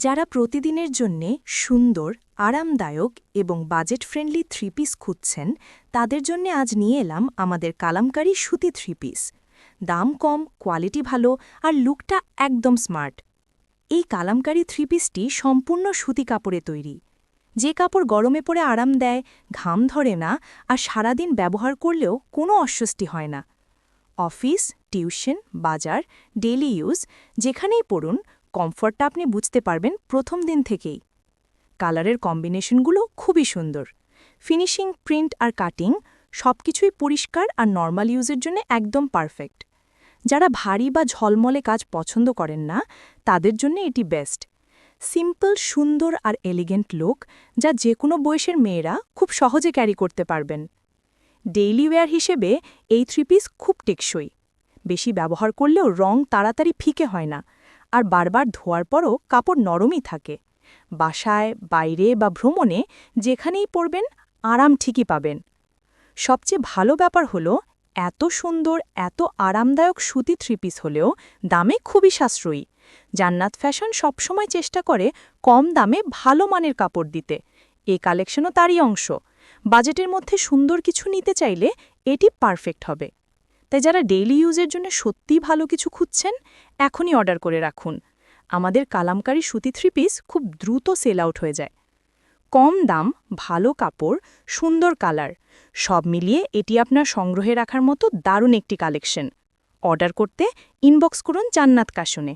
যারা প্রতিদিনের জন্যে সুন্দর, আরামদায়ক এবং বাজেট ফ্রেন্ডলি থ্রি পিস খুঁজছেন তাদের জন্য আজ নিয়ে এলাম আমাদের কালামকারী সুতি থ্রি পিস। দাম কম, কোয়ালিটি ভালো আর লুকটা একদম স্মার্ট। এই কালামকারী থ্রি পিসটি সম্পূর্ণ সুতি কাপড়ে তৈরি, যে কাপড় গরমে পড়ে আরাম দেয়, ঘাম ধরে না আর সারাদিন ব্যবহার করলেও কোনো অস্বস্তি হয় না। অফিস, টিউশন, বাজার, ডেইলি ইউজ যেখানেই পড়ুন, কমফর্টটা আপনি বুঝতে পারবেন প্রথম দিন থেকেই। কালারের কম্বিনেশনগুলো খুবই সুন্দর। ফিনিশিং, প্রিন্ট আর কাটিং সবকিছুই পরিষ্কার আর নর্মাল ইউজের জন্য একদম পারফেক্ট। যারা ভারী বা ঝলমলে কাজ পছন্দ করেন না তাদের জন্য এটি বেস্ট। সিম্পল, সুন্দর আর এলিগেন্ট লুক, যা যে কোনো বয়সের মেয়েরা খুব সহজে ক্যারি করতে পারবেন। ডেইলি ওয়্যার হিসেবে এই থ্রি পিস খুব টেকসই। বেশি ব্যবহার করলেও রং তাড়াতাড়ি ফিকে হয় না, আর বারবার ধোয়ার পরও কাপড় নরমই থাকে। বাসায়, বাইরে বা ভ্রমণে যেখানেই পরবেন আরাম ঠিকই পাবেন। সবচেয়ে ভালো ব্যাপার হলো, এত সুন্দর, এত আরামদায়ক সুতি থ্রি পিস হলেও দামে খুবই সাশ্রয়ী। জান্নাত ফ্যাশন সবসময় চেষ্টা করে কম দামে ভালো মানের কাপড় দিতে। এই কালেকশনও তারই অংশ। বাজেটের মধ্যে সুন্দর কিছু নিতে চাইলে এটি পারফেক্ট হবে। তাই যারা ডেইলি ইউজের জন্য সত্যিই ভালো কিছু খুঁজছেন, এখনই অর্ডার করে রাখুন। আমাদের কালামকারী সুতি থ্রি পিস খুব দ্রুত সেল আউট হয়ে যায়। কম দাম, ভালো কাপড়, সুন্দর কালার, সব মিলিয়ে এটি আপনার সংগ্রহে রাখার মতো দারুণ একটি কালেকশন। অর্ডার করতে ইনবক্স করুন জান্নাত কাশনে।